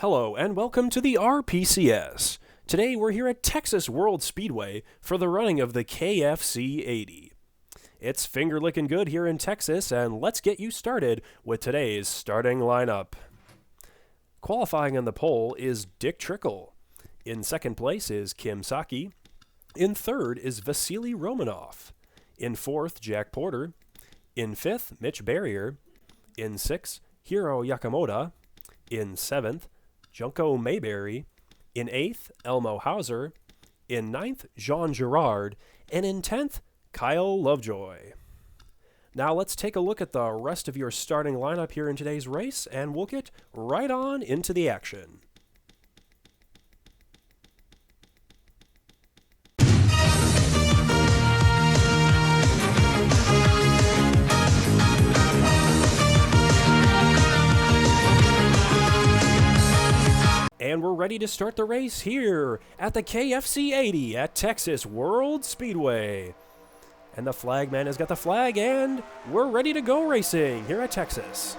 Hello and welcome to the RPCS. Today we're here at Texas World Speedway for the running of the KFC 80. It's finger-licking good here in Texas, and let's get you started with today's starting lineup. Qualifying on the pole is Dick Trickle. In second place is Kim Saki. In third is Vasily Romanov. In fourth, Jack Porter. In fifth, Mitch Barrier. In sixth, Hiro Yakamoto. In seventh, Junko Mayberry. In eighth, Elmo Hauser. In ninth, Jean Girard. And in 10th, Kyle Lovejoy. Now let's take a look at the rest of your starting lineup here in today's race, and we'll get right on into the action. And we're ready to start the race here at the KFC 80 at Texas World Speedway. And the flagman has got the flag, and we're ready to go racing here at Texas.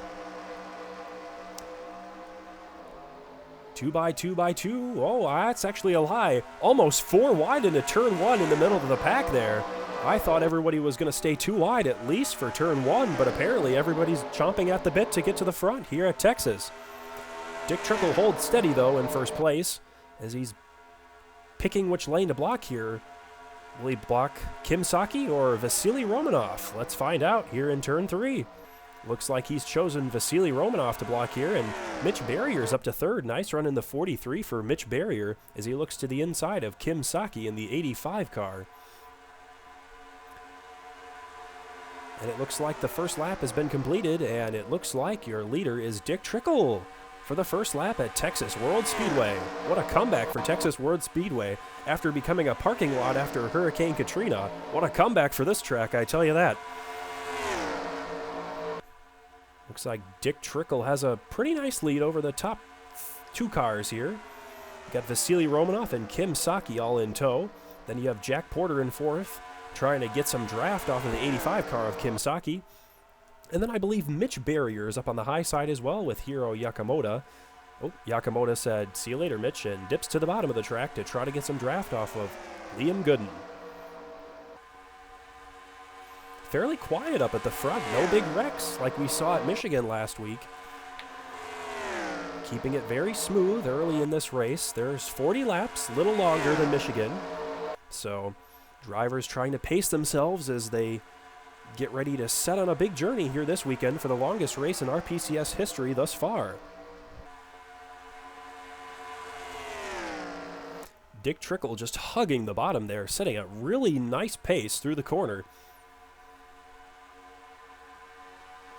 2x2x2. Oh, that's actually a lie. Almost 4 wide into turn 1 in the middle of the pack there. I thought everybody was going to stay 2 wide at least for turn 1, but apparently everybody's chomping at the bit to get to the front here at Texas. Dick Trickle holds steady, though, in first place, as he's picking which lane to block here. Will he block Kim Saki or Vasily Romanov? Let's find out here in turn 3. Looks like he's chosen Vasily Romanov to block here, and Mitch Barrier's up to third. Nice run in the 43 for Mitch Barrier as he looks to the inside of Kim Saki in the 85 car. And it looks like the first lap has been completed, and it looks like your leader is Dick Trickle for the first lap at Texas World Speedway. What a comeback for Texas World Speedway after becoming a parking lot after Hurricane Katrina. What a comeback for this track, I tell you that. Looks like Dick Trickle has a pretty nice lead over the top 2 cars here. Got Vasily Romanov and Kim Saki all in tow. Then you have Jack Porter in 4th, trying to get some draft off of the 85 car of Kim Saki. And then I believe Mitch Barrier is up on the high side as well with Hiro Yakamoto. Oh, Yakamoto said, "See you later, Mitch," and dips to the bottom of the track to try to get some draft off of Liam Gooden. Fairly quiet up at the front. No big wrecks like we saw at Michigan last week. Keeping it very smooth early in this race. There's 40 laps, a little longer than Michigan. So drivers trying to pace themselves as they get ready to set on a big journey here this weekend for the longest race in RPCS history thus far. Dick Trickle just hugging the bottom there, setting a really nice pace through the corner.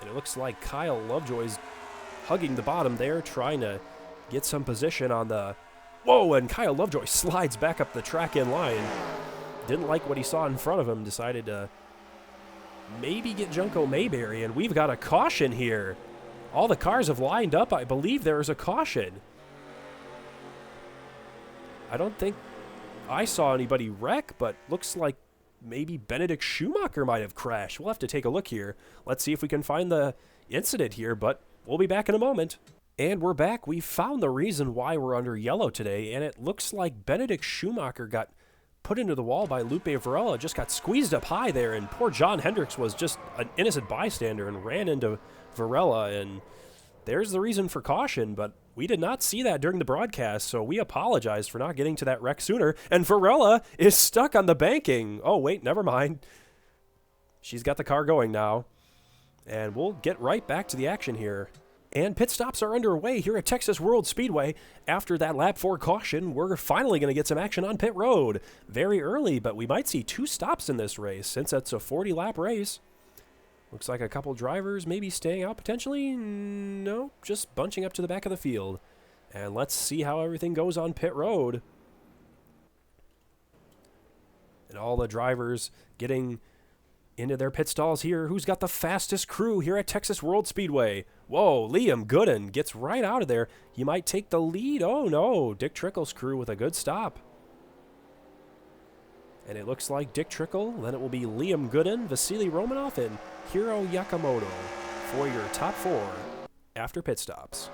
And it looks like Kyle Lovejoy's hugging the bottom there, trying to get some position on the... Whoa, and Kyle Lovejoy slides back up the track in line. Didn't like what he saw in front of him, decided to maybe get Junko Mayberry, and we've got a caution here. All the cars have lined up. I believe there is a caution. I don't think I saw anybody wreck, but looks like maybe Benedict Schumacher might have crashed. We'll have to take a look here. Let's see if we can find the incident here, but we'll be back in a moment. And we're back. We found the reason why we're under yellow today, and it looks like Benedict Schumacher got put into the wall by Lupe Varela, just got squeezed up high there, and poor John Hendricks was just an innocent bystander and ran into Varela, and there's the reason for caution, but we did not see that during the broadcast, so we apologize for not getting to that wreck sooner, and Varela is stuck on the banking. Oh, wait, never mind. She's got the car going now, and we'll get right back to the action here. And pit stops are underway here at Texas World Speedway. After that lap 4 caution, we're finally going to get some action on pit road. Very early, but we might see 2 stops in this race since it's a 40-lap race. Looks like a couple drivers maybe staying out potentially. No, just bunching up to the back of the field. And let's see how everything goes on pit road. And all the drivers getting into their pit stalls here. Who's got the fastest crew here at Texas World Speedway? Whoa, Liam Gooden gets right out of there. He might take the lead. Oh, no. Dick Trickle's crew with a good stop. And it looks like Dick Trickle. Then it will be Liam Gooden, Vasily Romanov, and Hiro Yakamoto for your top 4 after pit stops.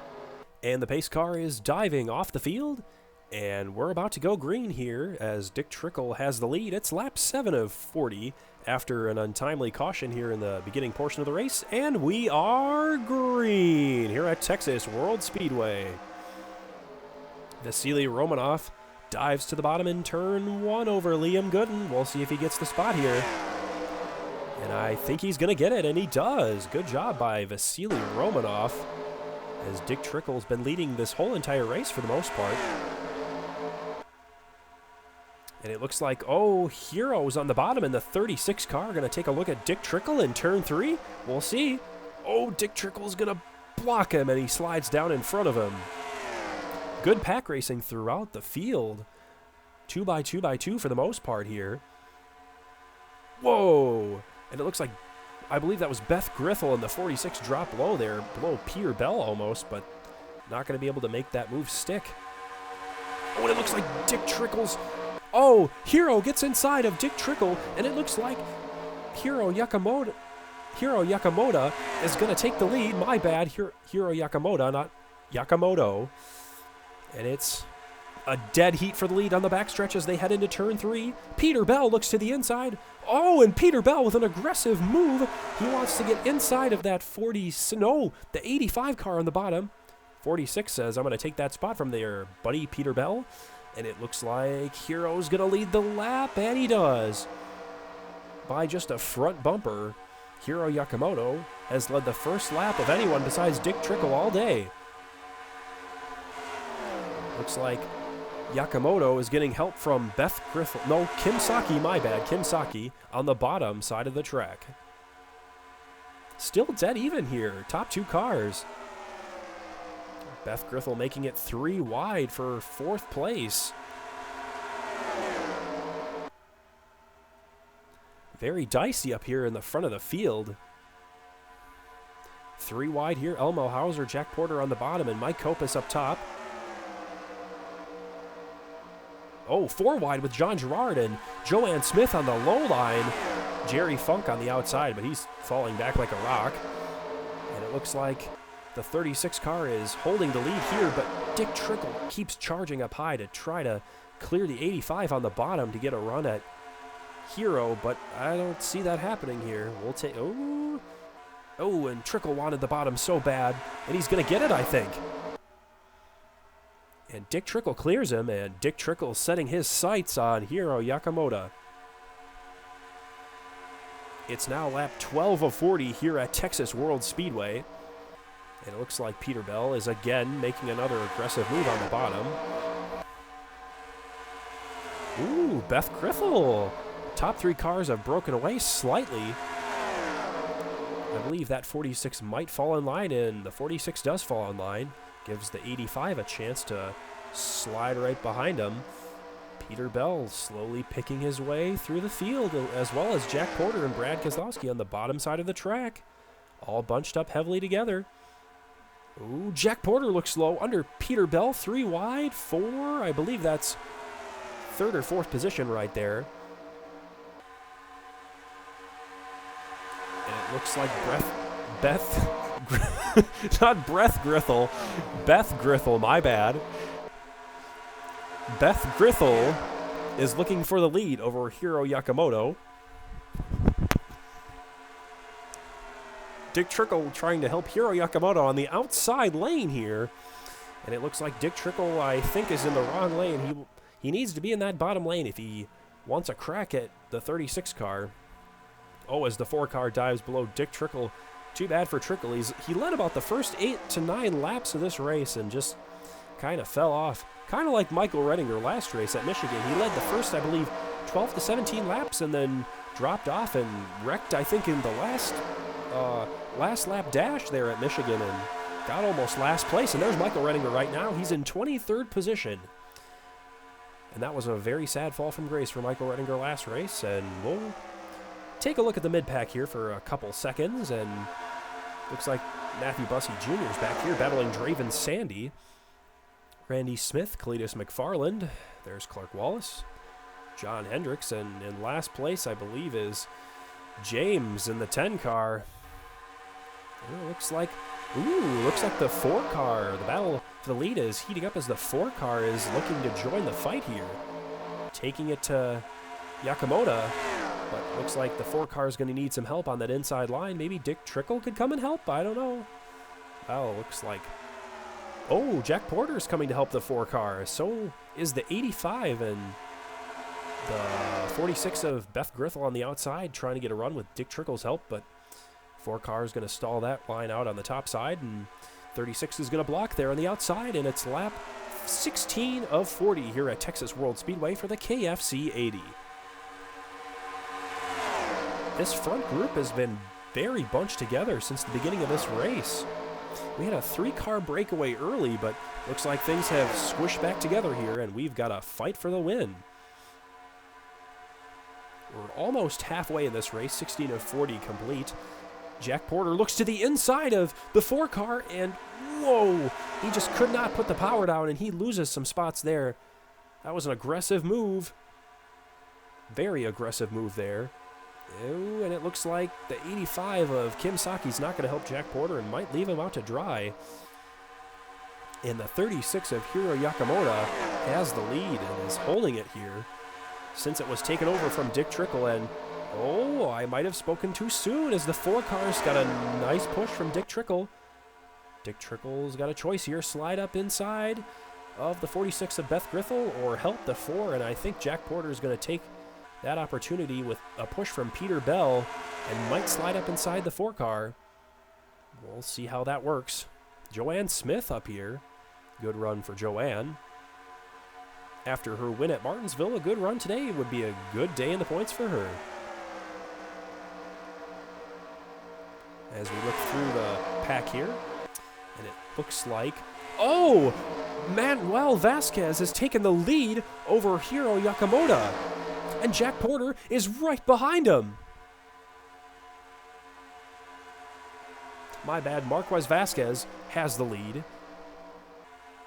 And the pace car is diving off the field. And we're about to go green here as Dick Trickle has the lead. It's lap 7 of 40 after an untimely caution here in the beginning portion of the race. And we are green here at Texas World Speedway. Vasily Romanov dives to the bottom in turn 1 over Liam Gooden. We'll see if he gets the spot here. And I think he's going to get it, and he does. Good job by Vasily Romanov, as Dick Trickle's been leading this whole entire race for the most part. And it looks like, oh, Hero's on the bottom in the 36 car. Going to take a look at Dick Trickle in turn 3. We'll see. Oh, Dick Trickle's going to block him, and he slides down in front of him. Good pack racing throughout the field. 2x2x2 for the most part here. Whoa. And it looks like, I believe that was Beth Grithel in the 46 drop low there, below Peter Bell almost, but not going to be able to make that move stick. Oh, and it looks like Dick Trickle's... Oh, Hero gets inside of Dick Trickle, and it looks like Hiro Yakamoto is going to take the lead. My bad, Hiro Yakamoto, not Yakamoto. And it's a dead heat for the lead on the backstretch as they head into turn 3. Peter Bell looks to the inside. Oh, and Peter Bell with an aggressive move. He wants to get inside of that the 85 car on the bottom. 46 says, I'm going to take that spot from there, buddy Peter Bell. And it looks like Hero's going to lead the lap, and he does. By just a front bumper, Hiro Yakamoto has led the first lap of anyone besides Dick Trickle all day. Looks like Yakamoto is getting help from Beth Grithel. No, Kim Saki, my bad. Kim Saki on the bottom side of the track. Still dead even here. Top 2 cars. Beth Grithel making it 3 wide for 4th place. Very dicey up here in the front of the field. 3 wide here. Elmo Hauser, Jack Porter on the bottom, and Mike Kopis up top. Oh, 4 wide with John Girard and Joanne Smith on the low line. Jerry Funk on the outside, but he's falling back like a rock. And it looks like the 36 car is holding the lead here, but Dick Trickle keeps charging up high to try to clear the 85 on the bottom to get a run at Hero, but I don't see that happening here. We'll take... Oh, and Trickle wanted the bottom so bad, and he's going to get it, I think. And Dick Trickle clears him, and Dick Trickle setting his sights on Hiro Yakamoto. It's now lap 12 of 40 here at Texas World Speedway. And it looks like Peter Bell is again making another aggressive move on the bottom. Ooh, Beth Grithel. Top 3 cars have broken away slightly. I believe that 46 might fall in line, and the 46 does fall in line. Gives the 85 a chance to slide right behind him. Peter Bell slowly picking his way through the field, as well as Jack Porter and Brad Kozlowski on the bottom side of the track. All bunched up heavily together. Ooh, Jack Porter looks low under Peter Bell. 3 wide, 4. I believe that's 3rd or 4th position right there. And it looks like Beth Grithel, my bad. Beth Grithel is looking for the lead over Hiro Yakamoto. Dick Trickle trying to help Hiro Yakamoto on the outside lane here. And it looks like Dick Trickle, I think, is in the wrong lane. He needs to be in that bottom lane if he wants a crack at the 36 car. Oh, as the 4 car dives below Dick Trickle. Too bad for Trickle. He led about the first 8 to 9 laps of this race and just kind of fell off. Kind of like Michael Redinger last race at Michigan. He led the first, I believe, 12 to 17 laps and then dropped off and wrecked, I think, in the last lap dash there at Michigan and got almost last place. And there's Michael Redinger right now. He's in 23rd position. And that was a very sad fall from grace for Michael Redinger last race. And we'll take a look at the mid-pack here for a couple seconds. And looks like Matthew Bussey Jr. is back here battling Draven Sandy. Randy Smith, Cletus McFarland. There's Clark Wallace. John Hendricks. And in last place, I believe, is James in the 10 car. It looks like the 4 car, the battle the lead is heating up as the 4 car is looking to join the fight here. Taking it to Yakamoto, but looks like the 4 car is going to need some help on that inside line. Maybe Dick Trickle could come and help? I don't know. Well, looks like... Oh, Jack Porter's coming to help the 4 car. So is the 85 and the 46 of Beth Grithel on the outside trying to get a run with Dick Trickle's help, but 4 car is going to stall that line out on the top side, and 36 is going to block there on the outside, and it's lap 16 of 40 here at Texas World Speedway for the KFC 80. This front group has been very bunched together since the beginning of this race. We had a 3-car breakaway early, but looks like things have squished back together here, and we've got a fight for the win. We're almost halfway in this race, 16 of 40 complete. Jack Porter looks to the inside of the 4 car, and whoa, he just could not put the power down, and he loses some spots there. That was an aggressive move. Very aggressive move there. Oh, and it looks like the 85 of Kim Saki's not going to help Jack Porter and might leave him out to dry. And the 36 of Hiro Yakamoto has the lead and is holding it here since it was taken over from Dick Trickle. And oh, I might have spoken too soon as the 4 cars got a nice push from Dick Trickle. Dick Trickle's got a choice here. Slide up inside of the 46 of Beth Grithel or help the 4. And I think Jack Porter is going to take that opportunity with a push from Peter Bell and might slide up inside the 4 car. We'll see how that works. Joanne Smith up here. Good run for Joanne. After her win at Martinsville, a good run today would be a good day in the points for her. As we look through the pack here, and it looks like, oh, Manuel Vasquez has taken the lead over Hiro Yakamoto, and Jack Porter is right behind him. My bad, Marquez Vasquez has the lead.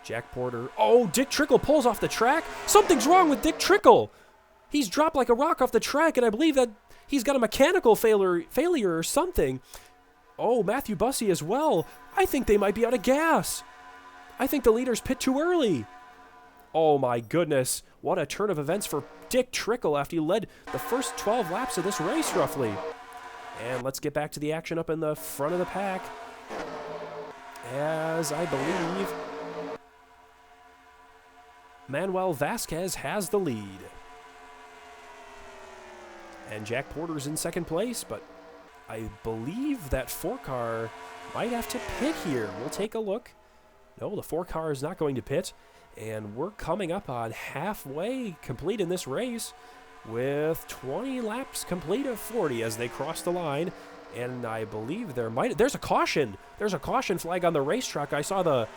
Jack Porter, oh, Dick Trickle pulls off the track. Something's wrong with Dick Trickle. He's dropped like a rock off the track, and I believe that he's got a mechanical failure or something. Oh, Matthew Bussey as well. I think they might be out of gas. I think the leaders pit too early. Oh my goodness, what a turn of events for Dick Trickle after he led the first 12 laps of this race roughly. And let's get back to the action up in the front of the pack, as I believe Manuel Vasquez has the lead. And Jack Porter's in second place, but I believe that 4 car might have to pit here. We'll take a look. No, the 4 car is not going to pit. And we're coming up on halfway complete in this race with 20 laps complete of 40 as they cross the line. And I believe there's a caution. There's a caution flag on the racetrack. I saw the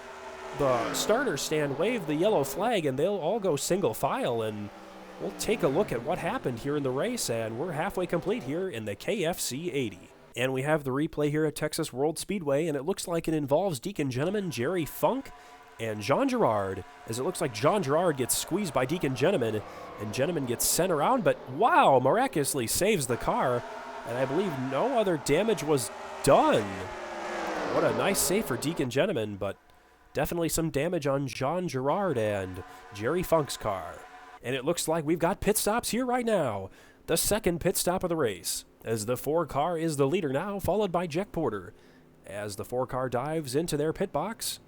starter stand wave the yellow flag, and they'll all go single file. And we'll take a look at what happened here in the race, and we're halfway complete here in the KFC 80. And we have the replay here at Texas World Speedway, and it looks like it involves Deacon Gentleman, Jerry Funk, and Jean Girard, as it looks like Jean Girard gets squeezed by Deacon Gentleman, and Gentleman gets sent around, but wow, miraculously saves the car, and I believe no other damage was done. What a nice save for Deacon Gentleman, but definitely some damage on Jean Girard and Jerry Funk's car. And it looks like we've got pit stops here right now. The second pit stop of the race, as the 4 car is the leader now, followed by Jack Porter, as the 4 car dives into their pit box.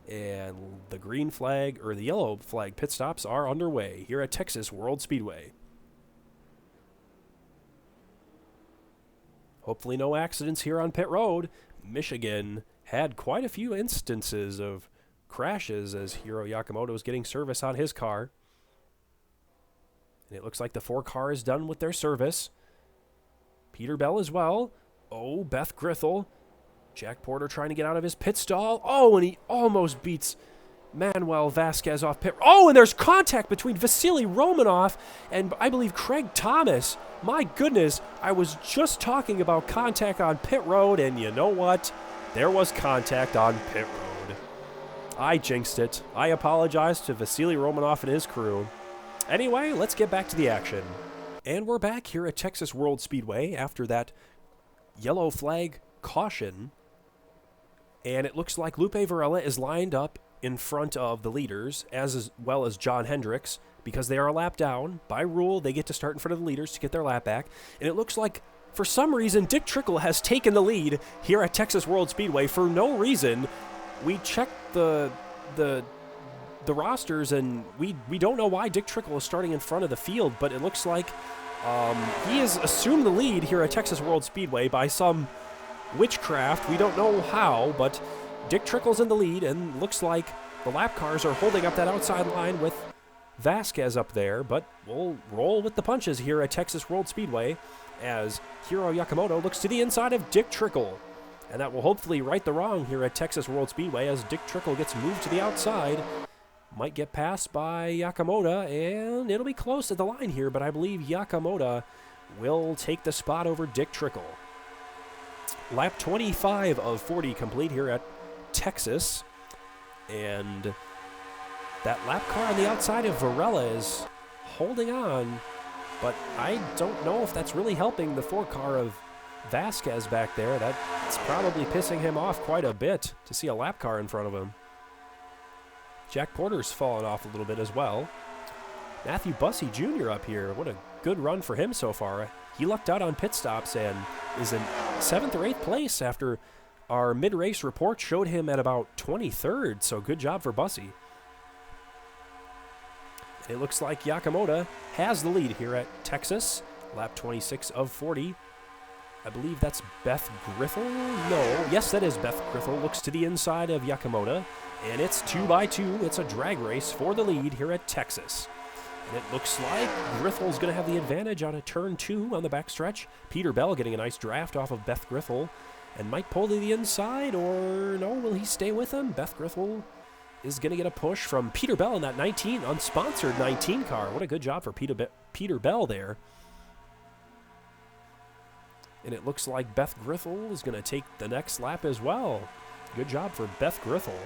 And the green flag, or the yellow flag pit stops are underway here at Texas World Speedway. Hopefully no accidents here on pit road. Michigan had quite a few instances of crashes as Hiro Yakamoto is getting service on his car. And it looks like the 4 car is done with their service. Peter Bell as well. Oh, Beth Grithel. Jack Porter trying to get out of his pit stall. Oh, and he almost beats Manuel Vasquez off pit. Oh, and there's contact between Vasily Romanov and I believe Craig Thomas. My goodness, I was just talking about contact on pit road, and you know what? There was contact on pit road. I jinxed it. I apologize to Vasily Romanov and his crew. Anyway, let's get back to the action. And we're back here at Texas World Speedway after that yellow flag caution. And it looks like Lupe Varela is lined up in front of the leaders, as well as John Hendricks, because they are a lap down. By rule, they get to start in front of the leaders to get their lap back. And it looks like, for some reason, Dick Trickle has taken the lead here at Texas World Speedway for no reason. We checked the rosters, and we don't know why Dick Trickle is starting in front of the field, but it looks like he has assumed the lead here at Texas World Speedway by some witchcraft. We don't know how, but Dick Trickle's in the lead, and looks like the lap cars are holding up that outside line with Vasquez up there, but we'll roll with the punches here at Texas World Speedway as Hiro Yakamoto looks to the inside of Dick Trickle. And that will hopefully right the wrong here at Texas World Speedway as Dick Trickle gets moved to the outside. Might get passed by Yakamoto, and it'll be close at the line here, but I believe Yakamoto will take the spot over Dick Trickle. Lap 25 of 40 complete here at Texas, and that lap car on the outside of Varela is holding on, but I don't know if that's really helping the 4 car of Vasquez back there. That's probably pissing him off quite a bit to see a lap car in front of him. Jack Porter's fallen off a little bit as well. Matthew Bussey Jr. up here. What a good run for him so far. He lucked out on pit stops and is in 7th or 8th place after our mid-race report showed him at about 23rd, so good job for Bussey. It looks like Yakamoto has the lead here at Texas, lap 26 of 40. I believe that's Beth Griffel? No, yes, that is Beth Griffel. Looks to the inside of Yakamoto, and it's 2x2. It's a drag race for the lead here at Texas. And it looks like Griffel's going to have the advantage on a turn 2 on the backstretch. Peter Bell getting a nice draft off of Beth Griffel, and might pull to the inside, or no, will he stay with him? Beth Griffel is going to get a push from Peter Bell in that unsponsored 19 car. What a good job for Peter Bell there. And it looks like Beth Griffel is going to take the next lap as well. Good job for Beth Griffel.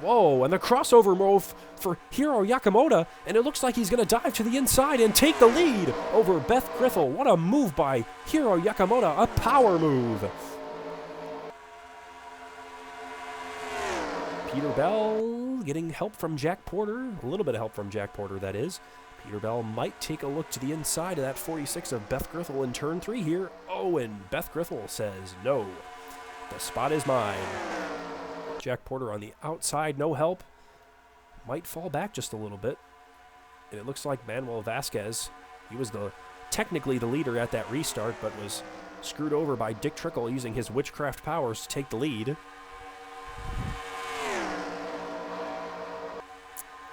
Whoa, and the crossover move for Hiro Yakamoto, and it looks like he's going to dive to the inside and take the lead over Beth Griffel. What a move by Hiro Yakamoto, a power move. Peter Bell getting help from Jack Porter, a little bit of help from Jack Porter, that is. Peter Bell might take a look to the inside of that 46 of Beth Griffel in turn 3 here. Oh, and Beth Griffel says, no, the spot is mine. Jack Porter on the outside, no help. Might fall back just a little bit. And it looks like Manuel Vasquez, he was technically the leader at that restart, but was screwed over by Dick Trickle using his witchcraft powers to take the lead.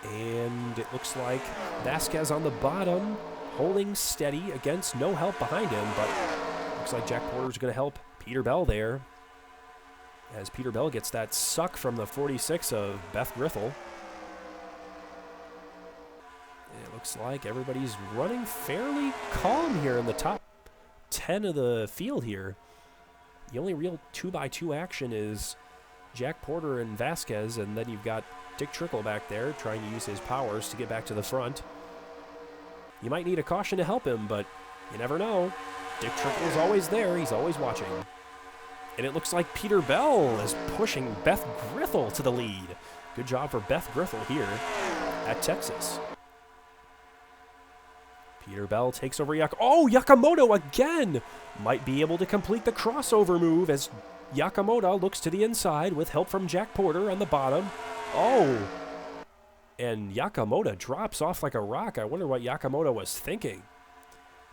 And it looks like Vasquez on the bottom, holding steady against no help behind him, but looks like Jack Porter's going to help Peter Bell there, as Peter Bell gets that suck from the 46 of Beth Griffel. It looks like everybody's running fairly calm here in the top 10 of the field here. The only real 2x2 action is Jack Porter and Vasquez, and then you've got Dick Trickle back there trying to use his powers to get back to the front. You might need a caution to help him, but you never know. Dick Trickle is always there. He's always watching. And it looks like Peter Bell is pushing Beth Griffel to the lead. Good job for Beth Griffel here at Texas. Peter Bell takes over Yakamoto again! Might be able to complete the crossover move as Yakamoto looks to the inside with help from Jack Porter on the bottom. Oh! And Yakamoto drops off like a rock. I wonder what Yakamoto was thinking.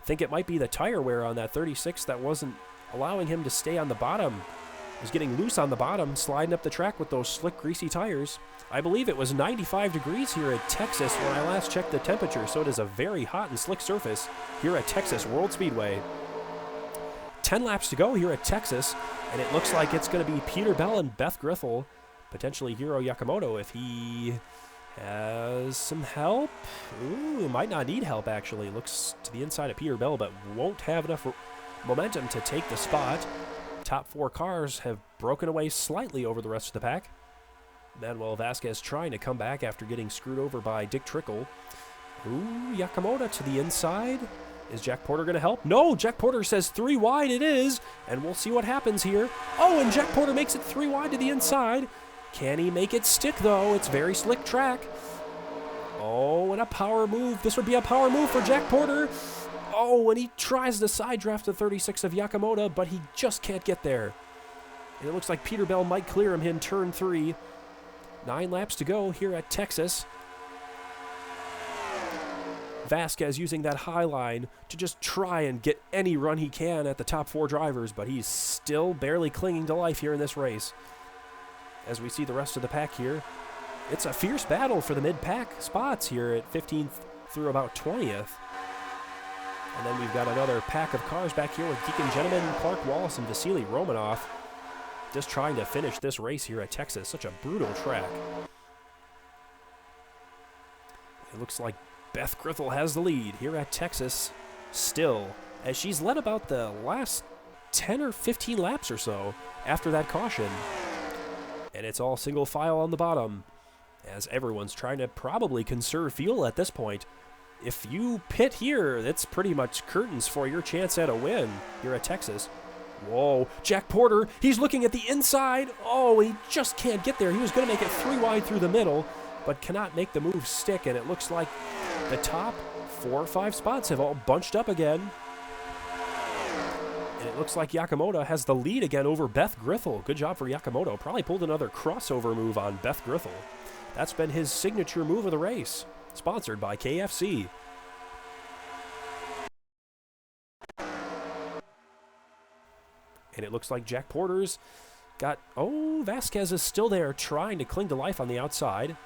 Think it might be the tire wear on that 36 that wasn't allowing him to stay on the bottom. He was getting loose on the bottom, sliding up the track with those slick, greasy tires. I believe it was 95 degrees here at Texas when I last checked the temperature, so it is a very hot and slick surface here at Texas World Speedway. 10 laps to go here at Texas, and it looks like it's going to be Peter Bell and Beth Griffel, potentially Hiro Yakamoto if he has some help. Ooh, might not need help, actually. Looks to the inside of Peter Bell, but won't have enough momentum to take the spot. Top 4 cars have broken away slightly over the rest of the pack. Manuel Vasquez trying to come back after getting screwed over by Dick Trickle. Ooh, Yakamoto to the inside. Is Jack Porter going to help? No, Jack Porter says 3 wide it is, and we'll see what happens here. Oh, and Jack Porter makes it 3 wide to the inside. Can he make it stick, though? It's very slick track. Oh, and a power move. This would be a power move for Jack Porter. Oh, and he tries the side draft to 36 of Yakamoto, but he just can't get there. And it looks like Peterbilt might clear him in turn 3. 9 laps to go here at Texas. Vasquez using that high line to just try and get any run he can at the top 4 drivers, but he's still barely clinging to life here in this race. As we see the rest of the pack here, it's a fierce battle for the mid-pack spots here at 15th through about 20th. And then we've got another pack of cars back here with Deacon Gentleman, Clark Wallace, and Vasily Romanov just trying to finish this race here at Texas. Such a brutal track. It looks like Beth Grithel has the lead here at Texas still, as she's led about the last 10 or 15 laps or so after that caution. And it's all single file on the bottom, as everyone's trying to probably conserve fuel at this point. If you pit here, it's pretty much curtains for your chance at a win here at Texas. Whoa, Jack Porter, he's looking at the inside. Oh, he just can't get there. He was going to make it 3 wide through the middle, but cannot make the move stick, and it looks like the top 4 or 5 spots have all bunched up again. And it looks like Yakamoto has the lead again over Beth Grithel. Good job for Yakamoto. Probably pulled another crossover move on Beth Grithel. That's been his signature move of the race. Sponsored by KFC. And it looks like Jack Porter's got... Oh, Vasquez is still there trying to cling to life on the outside.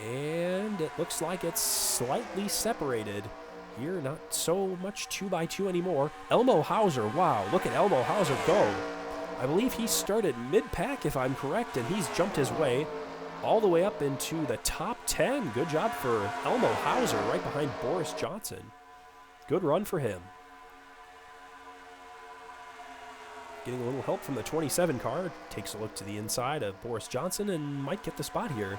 And it looks like it's slightly separated here. Not so much 2x2 anymore. Elmo Hauser. Wow, look at Elmo Hauser go. I believe he started mid-pack, if I'm correct, and he's jumped his way all the way up into the top 10. Good job for Elmo Hauser, right behind Boris Johnson. Good run for him. Getting a little help from the 27 car. Takes a look to the inside of Boris Johnson and might get the spot here.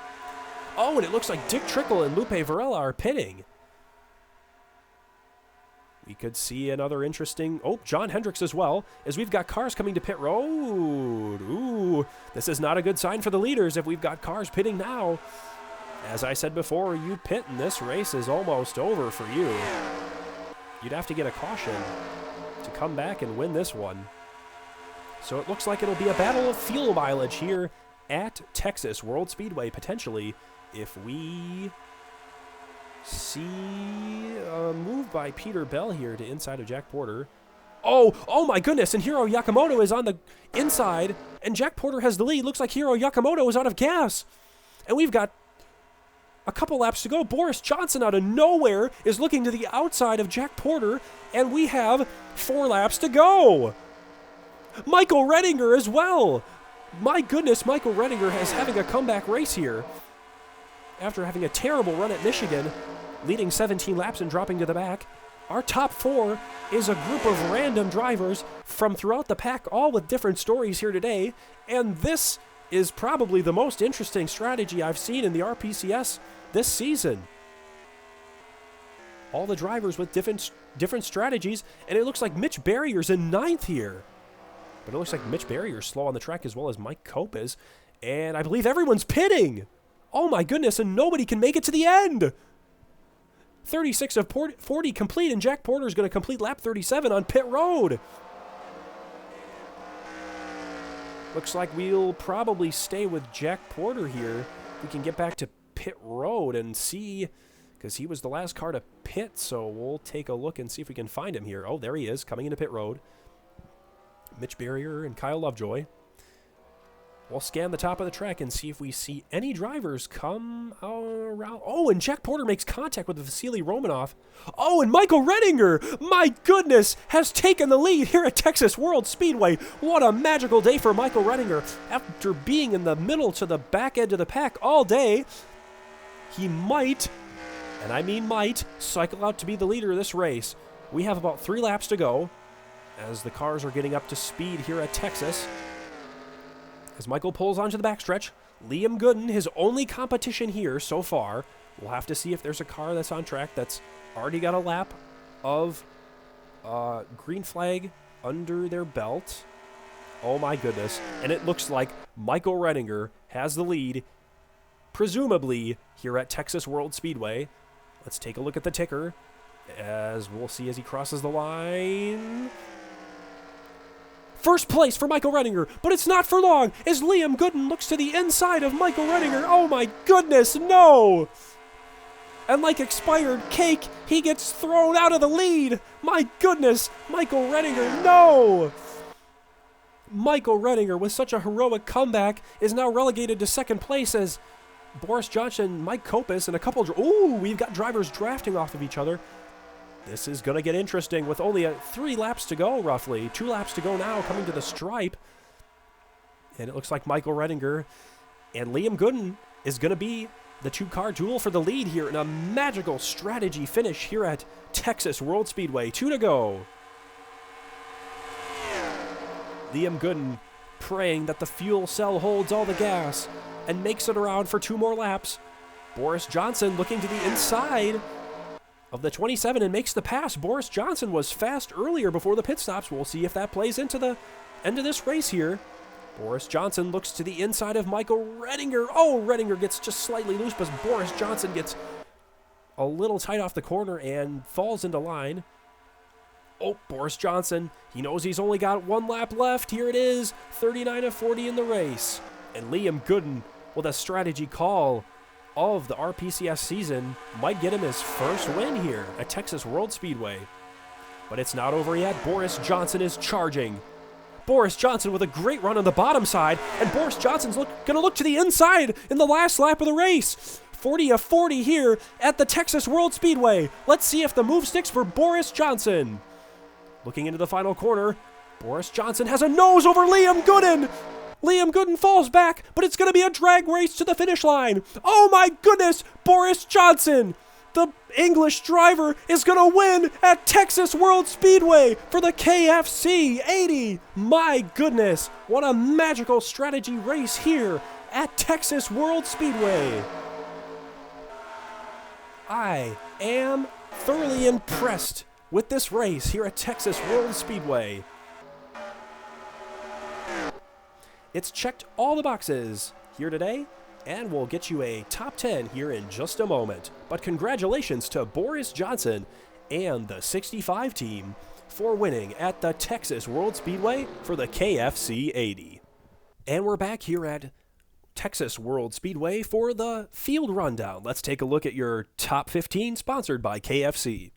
Oh, and it looks like Dick Trickle and Lupe Varela are pitting. We could see another interesting... Oh, John Hendricks as well, as we've got cars coming to pit road. Ooh, this is not a good sign for the leaders if we've got cars pitting now. As I said before, you pit and this race is almost over for you. You'd have to get a caution to come back and win this one. So it looks like it'll be a battle of fuel mileage here at Texas World Speedway, potentially, if we see a move by Peterbilt here to inside of Jack Porter. Oh my goodness, and Hiro Yakamoto is on the inside, and Jack Porter has the lead. Looks like Hiro Yakamoto is out of gas. And we've got a couple laps to go. Boris Johnson out of nowhere is looking to the outside of Jack Porter, and we have 4 laps to go. Michael Redinger as well. My goodness, Michael Redinger is having a comeback race here after having a terrible run at Michigan, leading 17 laps and dropping to the back. Our top 4 is a group of random drivers from throughout the pack, all with different stories here today, and this is probably the most interesting strategy I've seen in the RPCS this season. All the drivers with different strategies, and it looks like Mitch Barrier's in 9th here. But it looks like Mitch Barrier's slow on the track as well as Mike Cope is, and I believe everyone's pitting. Oh my goodness, and nobody can make it to the end. 36 of 40 complete, and Jack Porter is going to complete lap 37 on pit road. Looks like we'll probably stay with Jack Porter here. We can get back to pit road and see, because he was the last car to pit, so we'll take a look and see if we can find him here. Oh, there he is, coming into pit road. Mitch Barrier and Kyle Lovejoy. We'll scan the top of the track and see if we see any drivers come around. Oh, and Jack Porter makes contact with Vasily Romanov. Oh, and Michael Redinger, my goodness, has taken the lead here at Texas World Speedway. What a magical day for Michael Redinger. After being in the middle to the back end of the pack all day, he might, and I mean might, cycle out to be the leader of this race. We have about 3 laps to go as the cars are getting up to speed here at Texas. As Michael pulls onto the backstretch, Liam Gooden, his only competition here so far. We'll have to see if there's a car that's on track that's already got a lap of green flag under their belt. Oh my goodness. And it looks like Michael Redinger has the lead, presumably here at Texas World Speedway. Let's take a look at the ticker, as we'll see as he crosses the line. First place for Michael Redinger, but it's not for long as Liam Gooden looks to the inside of Michael Redinger. Oh my goodness, no! And like expired cake, he gets thrown out of the lead. My goodness, Michael Redinger, no! Michael Redinger, with such a heroic comeback, is now relegated to second place as Boris Johnson, Mike Kopis, and a couple... Ooh, we've got drivers drafting off of each other. This is going to get interesting with only 3 laps to go, roughly. 2 laps to go now, coming to the stripe. And it looks like Michael Redinger and Liam Gooden is going to be the 2-car duel for the lead here in a magical strategy finish here at Texas World Speedway. 2 to go. Liam Gooden praying that the fuel cell holds all the gas and makes it around for 2 more laps. Boris Johnson looking to the inside of the 27 and makes the pass. Boris Johnson was fast earlier before the pit stops. We'll see if that plays into the end of this race here. Boris Johnson looks to the inside of Michael Redinger. Oh, Redinger gets just slightly loose, but Boris Johnson gets a little tight off the corner and falls into line. Oh, Boris Johnson, he knows he's only got 1 lap left. Here it is, 39 of 40 in the race. And Liam Gooden, with a strategy call of the RPCS season, might get him his first win here at Texas World Speedway. But it's not over yet. Boris Johnson is charging. Boris Johnson with a great run on the bottom side, and Boris Johnson's gonna look to the inside in the last lap of the race. 40 of 40 here at the Texas World Speedway. Let's see if the move sticks for Boris Johnson. Looking into the final corner, Boris Johnson has a nose over Liam Gooden. Liam Gooden falls back, but it's going to be a drag race to the finish line. Oh my goodness, Boris Johnson, the English driver, is going to win at Texas World Speedway for the KFC 80. My goodness, what a magical strategy race here at Texas World Speedway. I am thoroughly impressed with this race here at Texas World Speedway. It's checked all the boxes here today, and we'll get you a top 10 here in just a moment. But congratulations to Boris Johnson and the 65 team for winning at the Texas World Speedway for the KFC 80. And we're back here at Texas World Speedway for the field rundown. Let's take a look at your top 15 sponsored by KFC.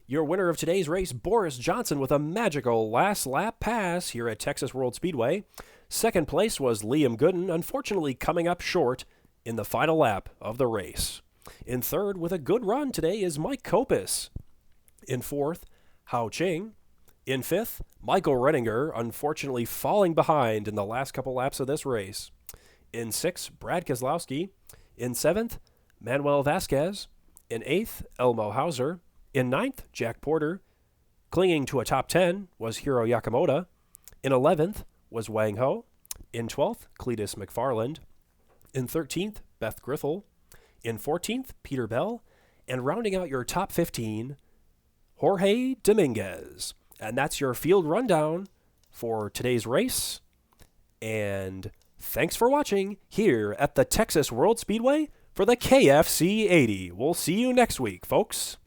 Your winner of today's race, Boris Johnson, with a magical last lap pass here at Texas World Speedway. Second place was Liam Gooden, unfortunately coming up short in the final lap of the race. In third, with a good run today, is Mike Kopis. In fourth, Hao Ching. In fifth, Michael Redinger, unfortunately falling behind in the last couple laps of this race. In sixth, Brad Keselowski. In seventh, Manuel Vasquez. In eighth, Elmo Hauser. In ninth, Jack Porter. Clinging to a top 10 was Hiro Yakamoto. In 11th was Wang Ho. In 12th, Cletus McFarland. In 13th, Beth Grithel. In 14th, Peter Bell. And rounding out your top 15, Jorge Dominguez. And that's your field rundown for today's race. And thanks for watching here at the Texas World Speedway for the KFC 80. We'll see you next week, folks.